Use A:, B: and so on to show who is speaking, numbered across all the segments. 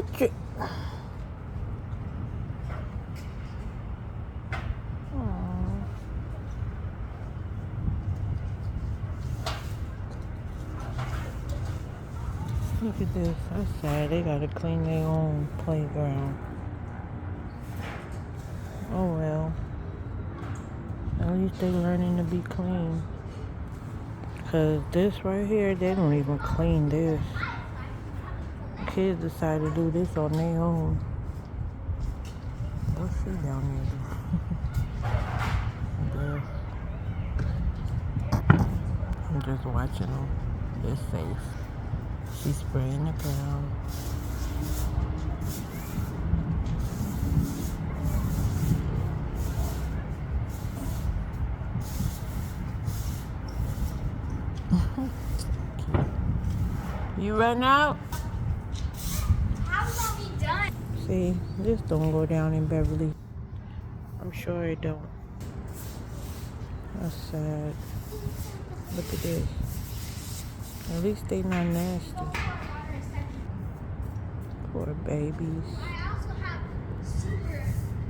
A: Patrick. Aw. Look at this. That's sad. They gotta clean their own playground. Oh well. At least they learning to be clean. Cause this right here, they don't even clean this. Kids decide to do this on their own. What's she down there? I'm just watching them. They're safe. She's spraying the ground. You run out?
B: How will that be done?
A: See, this don't go down in Beverly. I'm sure it don't. That's sad. Look at this. At least they not nasty. Poor babies.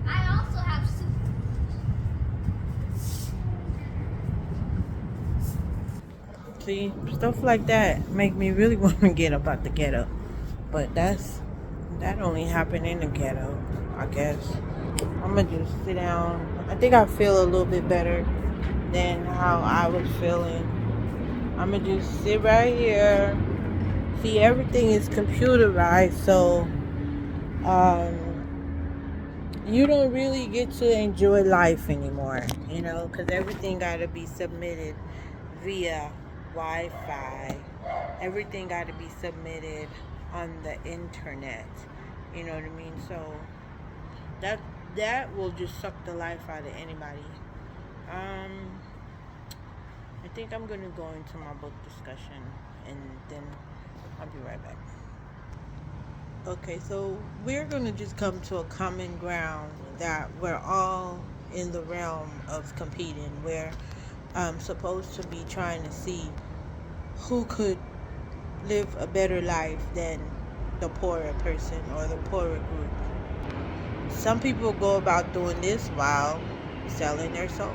B: I also have super.
A: See, stuff like that make me really want to get up out the ghetto. But that only happened in the ghetto, I guess. I'm gonna just sit down. I think I feel a little bit better than how I was feeling. I'm gonna just sit right here. See, everything is computerized, so you don't really get to enjoy life anymore, because everything got to be submitted via Wi-Fi. Everything got to be submitted on the internet. You know what I mean? So that will just suck the life out of anybody. I think I'm gonna go into my book discussion, and then I'll be right back. Okay, so we're gonna just come to a common ground that we're all in the realm of competing. We're supposed to be trying to see who could live a better life than the poorer person or the poorer group. Some people go about doing this while selling their soul.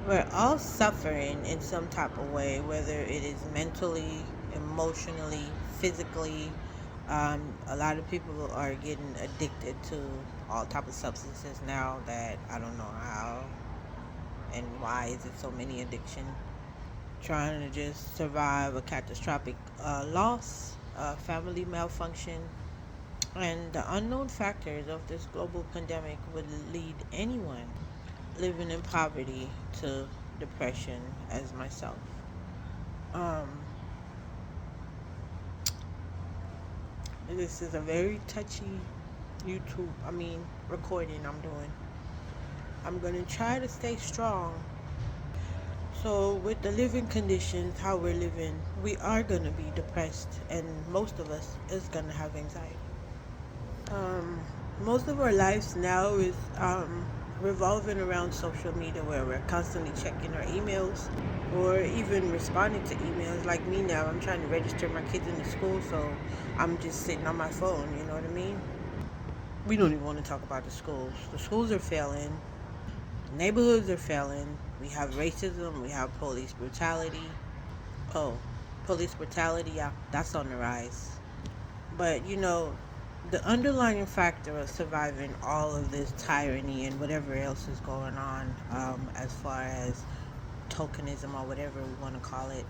A: We're all suffering in some type of way, whether it is mentally, emotionally, physically. A lot of people are getting addicted to all type of substances now that I don't know how and why is it so many addiction. Trying to just survive a catastrophic loss, family malfunction, and the unknown factors of this global pandemic would lead anyone living in poverty to depression, as myself. Um, this is a very touchy recording I'm doing. I'm going to try to stay strong. So with the living conditions, how we're living, we are going to be depressed, and most of us is going to have anxiety. Most of our lives now is revolving around social media, where we're constantly checking our emails or even responding to emails. Like me now, I'm trying to register my kids in the school, so I'm just sitting on my phone, you know what I mean? We don't even want to talk about the schools. The schools are failing. Neighborhoods are failing. We have racism. We have police brutality. Oh, police brutality, yeah, that's on the rise. But, the underlying factor of surviving all of this tyranny and whatever else is going on, as far as tokenism or whatever we want to call it,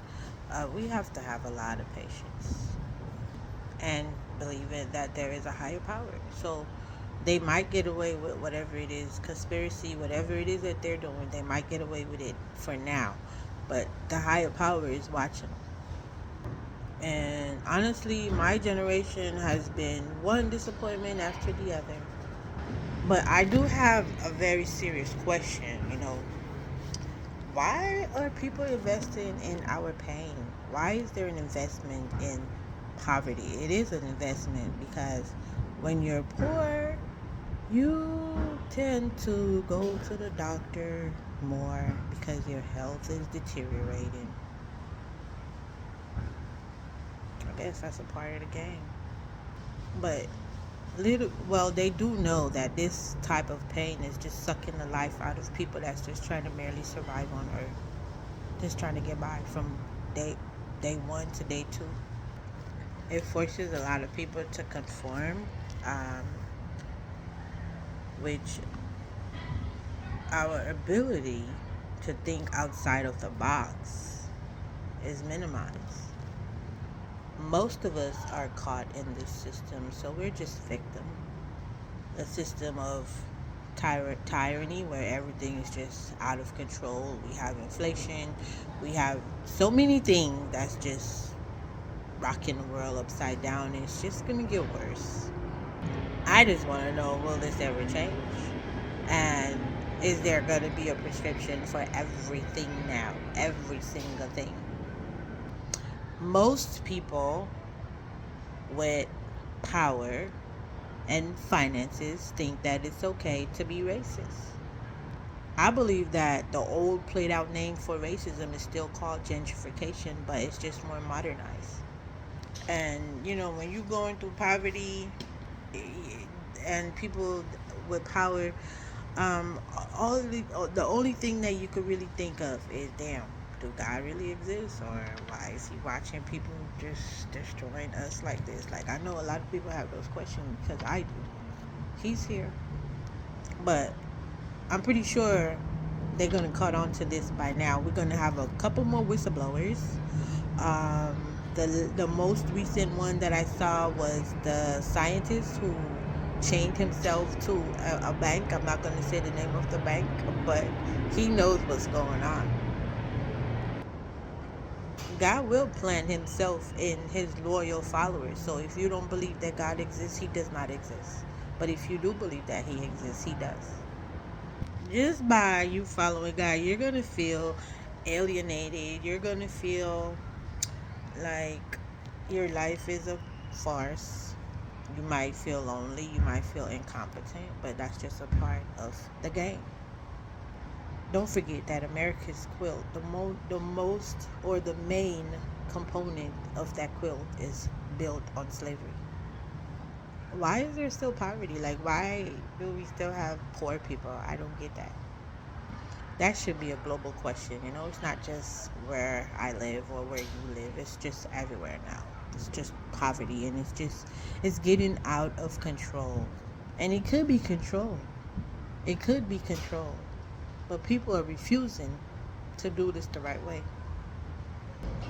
A: we have to have a lot of patience and believe it that there is a higher power. So they might get away with whatever it is, conspiracy, whatever it is that they're doing, they might get away with it for now. But the higher power is watching. And honestly, my generation has been one disappointment after the other. But I do have a very serious question, why are people investing in our pain? Why is there an investment in poverty? It is an investment because when you're poor, you tend to go to the doctor more because your health is deteriorating. I guess that's a part of the game. But they do know that this type of pain is just sucking the life out of people that's just trying to merely survive on Earth, just trying to get by from day day one to day two. It forces a lot of people to conform, um, which our ability to think outside of the box is minimized. Most of us are caught in this system, so we're just victim. A system of tyranny where everything is just out of control. We have inflation. We have so many things that's just rocking the world upside down. It's just gonna get worse. I just want to know, will this ever change? And is there going to be a prescription for everything now? Every single thing. Most people with power and finances think that it's okay to be racist. I believe that the old played out name for racism is still called gentrification, but it's just more modernized. And when you're going through poverty eh, and people with power, all the only thing that you could really think of is, damn, do God really exist, or why is he watching people just destroying us like this? Like, I know a lot of people have those questions because I do. He's here, but I'm pretty sure they're gonna cut on to this by now. We're gonna have a couple more whistleblowers. Um, the most recent one that I saw was the scientist who chained himself to a bank. I'm not gonna say the name of the bank, but he knows what's going on. God will plant himself in his loyal followers. So if you don't believe that God exists, he does not exist. But if you do believe that he exists, he does. Just by you following God, you're going to feel alienated. You're going to feel like your life is a farce. You might feel lonely. You might feel incompetent. But that's just a part of the game. Don't forget that America's quilt, the most or the main component of that quilt is built on slavery. Why is there still poverty? Like, why do we still have poor people? I don't get that. That should be a global question. It's not just where I live or where you live. It's just everywhere now. It's just poverty, and it's getting out of control. And it could be controlled. It could be controlled. But people are refusing to do this the right way.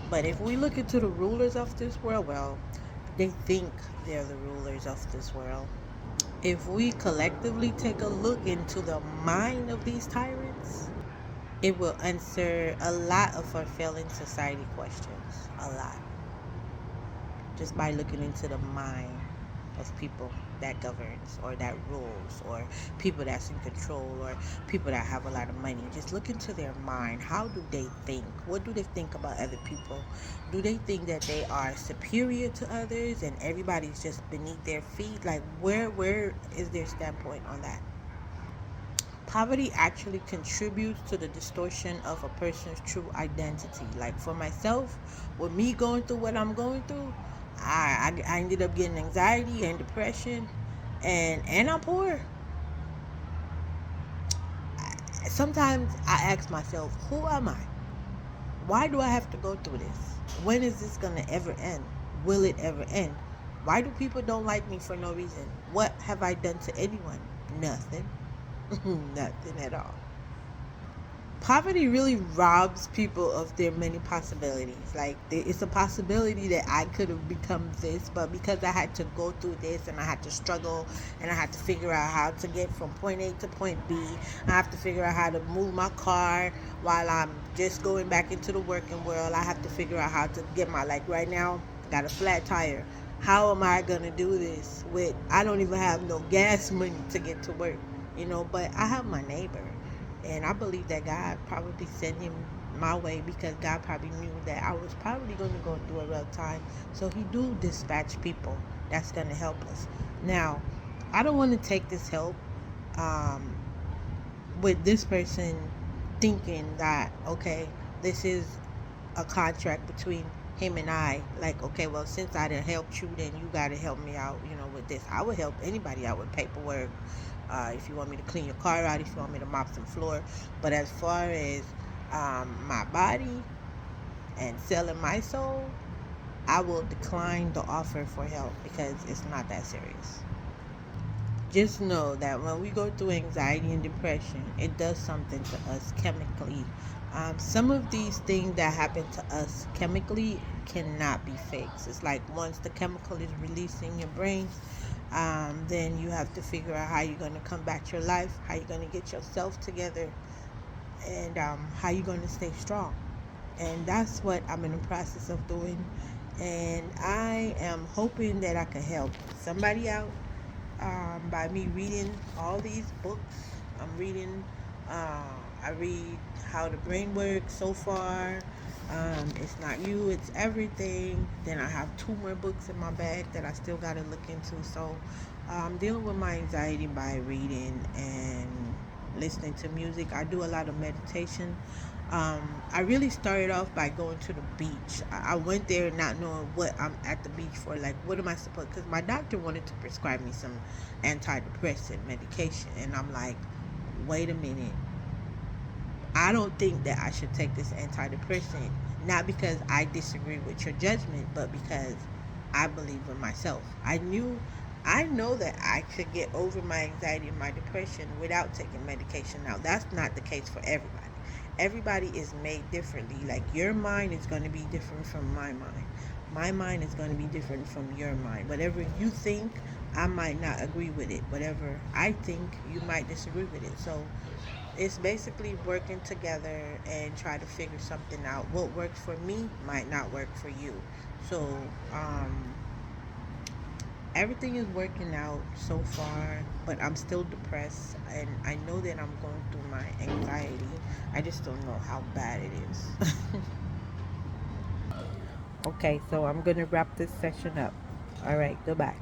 A: But if we look into the rulers of this world, well, they think they're the rulers of this world. If we collectively take a look into the mind of these tyrants, it will answer a lot of our failing society questions. A lot. Just by looking into the mind of people that governs or that rules, or people that's in control, or people that have a lot of money. Just look into their mind. How do they think? What do they think about other people? Do they think that they are superior to others and everybody's just beneath their feet? Like, where is their standpoint on that? Poverty actually contributes to the distortion of a person's true identity. Like, for myself, with me going through what I'm going through, I ended up getting anxiety and depression, and I'm poor. Sometimes I ask myself, who am I? Why do I have to go through this? When is this gonna ever end? Will it ever end? Why do people don't like me for no reason? What have I done to anyone? Nothing. Nothing at all. Poverty really robs people of their many possibilities. Like, it's a possibility that I could have become this, but because I had to go through this and I had to struggle and I had to figure out how to get from point A to point B, I have to figure out how to move my car while I'm just going back into the working world. I have to figure out how to get like right now, I got a flat tire. How am I going to do this with, I don't even have no gas money to get to work, but I have my neighbor. And I believe that God probably sent him my way because God probably knew that I was probably going to go through a rough time. So he do dispatch people that's going to help us. Now, I don't want to take this help with this person thinking that, okay, this is a contract between him and I, like, okay, well, since I done helped you, then you got to help me out, with this. I would help anybody out with paperwork. If you want me to clean your car out, if you want me to mop some floor. But as far as my body and selling my soul, I will decline the offer for help because it's not that serious. Just know that when we go through anxiety and depression, it does something to us chemically. Some of these things that happen to us chemically cannot be fixed. It's like once the chemical is released in your brain, then you have to figure out how you're going to come back to your life, how you're going to get yourself together, and how you're going to stay strong. And that's what I'm in the process of doing. And I am hoping that I can help somebody out by me reading all these books. I'm reading, I read How the Brain Works so far. It's Not You, It's Everything. Then I have 2 more books in my bag that I still got to look into. So I'm dealing with my anxiety by reading and listening to music. I do a lot of meditation. I really started off by going to the beach. I went there not knowing what I'm at the beach for. Like, what am I supposed? Because my doctor wanted to prescribe me some antidepressant medication, and I'm like, wait a minute. I don't think that I should take this antidepressant. Not because I disagree with your judgment, but because I believe in myself. I know that I could get over my anxiety and my depression without taking medication. Now, that's not the case for everybody. Everybody is made differently. Like, your mind is going to be different from my mind. My mind is going to be different from your mind. Whatever you think, I might not agree with it. Whatever I think, you might disagree with it. So it's basically working together and try to figure something out. What works for me might not work for you. So everything is working out so far, but I'm still depressed, and I know that I'm going through my anxiety. I just don't know how bad it is. Okay, so I'm gonna wrap this session up. All right, goodbye.